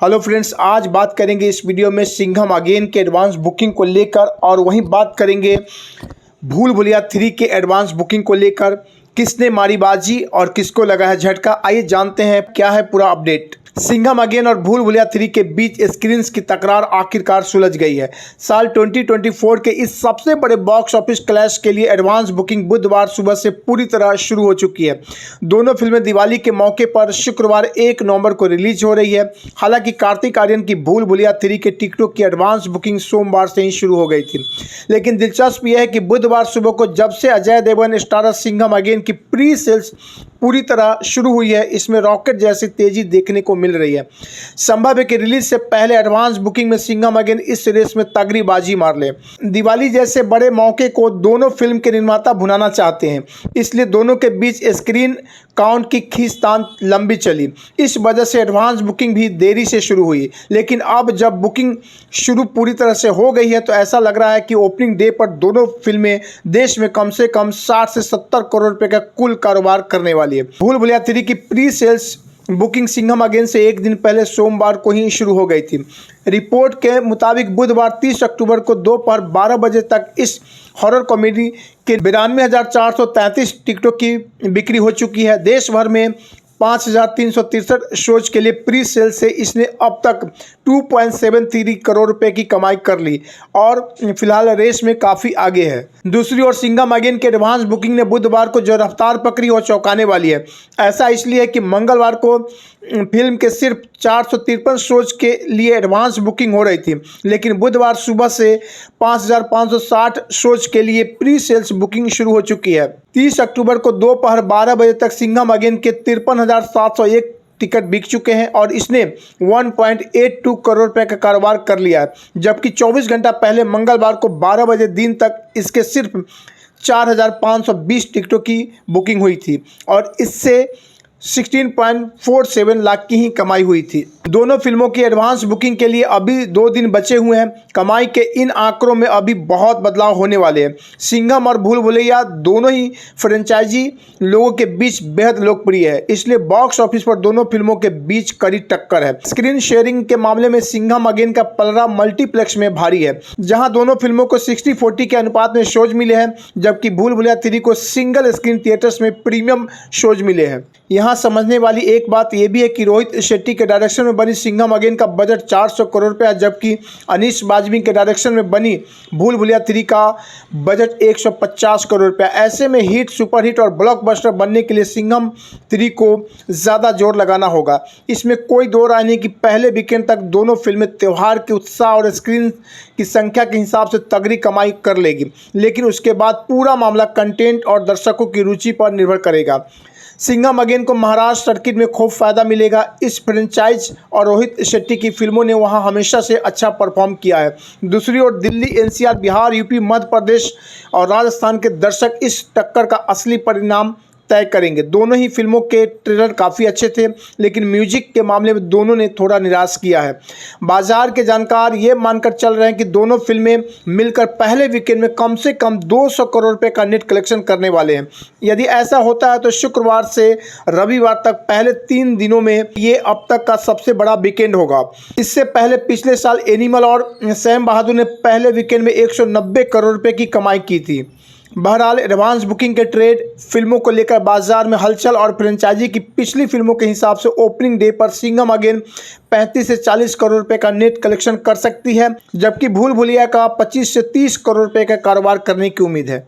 Hello friends, आज बात करेंगे इस वीडियो में सिंघम अगेन के एडवांस बुकिंग को लेकर और वहीं बात करेंगे भूल भुलैया 3 के एडवांस बुकिंग को लेकर किसने मारी बाजी और किसको लगा है झटका। आइए जानते हैं क्या है पूरा अपडेट। सिंघम अगेन और भूल भुलैया 3 के बीच स्क्रीन्स की तकरार आखिरकार सुलझ गई है। साल 2024 के इस सबसे बड़े बॉक्स ऑफिस क्लैश के लिए एडवांस बुकिंग बुधवार सुबह से पूरी तरह शुरू हो चुकी है। दोनों फिल्में दिवाली के मौके पर शुक्रवार 1 नवंबर को रिलीज हो रही है। हालांकि कार्तिक आर्यन की भूल भुलैया 3 के टिकटों की एडवांस बुकिंग सोमवार से ही शुरू हो गई थी, लेकिन दिलचस्प यह है कि बुधवार सुबह को जब से अजय देवगन स्टारर सिंघम अगेन की प्री सेल्स पूरी तरह शुरू हुई है, इसमें रॉकेट जैसी तेजी देखने को मिल रही है। संभव है कि रिलीज से पहले एडवांस बुकिंग में सिंघम अगेन इस रेस में तगड़ी बाजी मार ले। दिवाली जैसे बड़े मौके को दोनों फिल्म के निर्माता भुनाना चाहते हैं, इसलिए दोनों के बीच स्क्रीन काउंट की खींचतान लंबी चली। इस वजह से एडवांस बुकिंग भी देरी से शुरू हुई, लेकिन अब जब बुकिंग शुरू पूरी तरह से हो गई है तो ऐसा लग रहा है कि ओपनिंग डे पर दोनों फिल्में देश में कम से कम 60 से 70 करोड़ रुपए का कुल कारोबार करने वाली है। भूल भुलैया 3 की pre sales booking Singham again से एक दिन पहले सोमवार को ही शुरू हो गई थी। रिपोर्ट के मुताबिक बुधवार 30 अक्टूबर को दोपहर 12 बजे तक इस हॉरर कॉमेडी के 92,433 टिकटों की बिक्री हो चुकी है। देश भर में 5,363 शोज के लिए प्री सेल से इसने अब तक 2.73 करोड़ रुपए की कमाई कर ली और फिलहाल रेस में काफ़ी आगे है। दूसरी ओर सिंघम अगेन के एडवांस बुकिंग ने बुधवार को जो रफ्तार पकड़ी वो चौंकाने वाली है। ऐसा इसलिए है कि मंगलवार को फिल्म के सिर्फ 453 शोज के लिए एडवांस बुकिंग हो रही थी, लेकिन बुधवार सुबह से 5,560 शोज के लिए प्री सेल्स बुकिंग शुरू हो चुकी है। 30 अक्टूबर को दोपहर 12 बजे तक सिंघम अगेन के 53,701 टिकट बिक चुके हैं और इसने 1.82 करोड़ रुपए का कारोबार कर लिया है, जबकि 24 घंटा पहले मंगलवार को 12 बजे दिन तक इसके सिर्फ 4,520 टिकटों की बुकिंग हुई थी और इससे 16.47 लाख की ही कमाई हुई थी। दोनों फिल्मों की एडवांस बुकिंग के लिए अभी 2 दिन बचे हुए हैं। कमाई के इन आंकड़ों में अभी बहुत बदलाव होने वाले हैं। सिंघम और भूल भुलैया दोनों ही फ्रेंचाइजी लोगों के बीच बेहद लोकप्रिय है, इसलिए बॉक्स ऑफिस पर दोनों फिल्मों के बीच कड़ी टक्कर है। स्क्रीन शेयरिंग के मामले में सिंघम अगेन का पलड़ा मल्टीप्लेक्स में भारी है, जहां दोनों फिल्मों को 60-40 के अनुपात में शोज मिले हैं, जबकि भूल भुलैया 3 को सिंगल स्क्रीन थिएटर्स में प्रीमियम शोज मिले हैं। यहाँ समझने वाली एक बात यह भी है कि रोहित शेट्टी के डायरेक्शन में बनी सिंघम अगेन का बजट 400 करोड़ रुपया, जबकि अनीश बाजमी के डायरेक्शन में बनी भूल भुलैया 3 का बजट 150 करोड़ रुपया। ऐसे में हिट, सुपरहिट और ब्लॉकबस्टर बनने के लिए सिंघम 3 को ज़्यादा जोर लगाना होगा। इसमें कोई दो राय नहीं कि पहले वीकेंड तक दोनों फिल्में त्यौहार के उत्साह और स्क्रीन की संख्या के हिसाब से तगड़ी कमाई कर लेगी, लेकिन उसके बाद पूरा मामला कंटेंट और दर्शकों की रुचि पर निर्भर करेगा। सिंघम अगेन को महाराष्ट्र सर्किट में खूब फायदा मिलेगा। इस फ्रेंचाइज और रोहित शेट्टी की फिल्मों ने वहां हमेशा से अच्छा परफॉर्म किया है। दूसरी ओर दिल्ली, एनसीआर, बिहार, यूपी, मध्य प्रदेश और राजस्थान के दर्शक इस टक्कर का असली परिणाम तय करेंगे। दोनों ही फिल्मों के ट्रेलर काफ़ी अच्छे थे, लेकिन म्यूजिक के मामले में दोनों ने थोड़ा निराश किया है। बाजार के जानकार ये मानकर चल रहे हैं कि दोनों फिल्में मिलकर पहले वीकेंड में कम से कम 200 करोड़ रुपए का नेट कलेक्शन करने वाले हैं। यदि ऐसा होता है तो शुक्रवार से रविवार तक पहले 3 दिनों में ये अब तक का सबसे बड़ा वीकेंड होगा। इससे पहले पिछले साल एनिमल और सैम बहादुर ने पहले वीकेंड में 190 करोड़ रुपए की कमाई की थी। बहरहाल एडवांस बुकिंग के ट्रेड, फिल्मों को लेकर बाजार में हलचल और फ्रेंचाइजी की पिछली फिल्मों के हिसाब से ओपनिंग डे पर सिंघम अगेन 35 से 40 करोड़ रुपए का नेट कलेक्शन कर सकती है, जबकि भूल भुलैया का 25 से 30 करोड़ रुपए का कारोबार करने की उम्मीद है।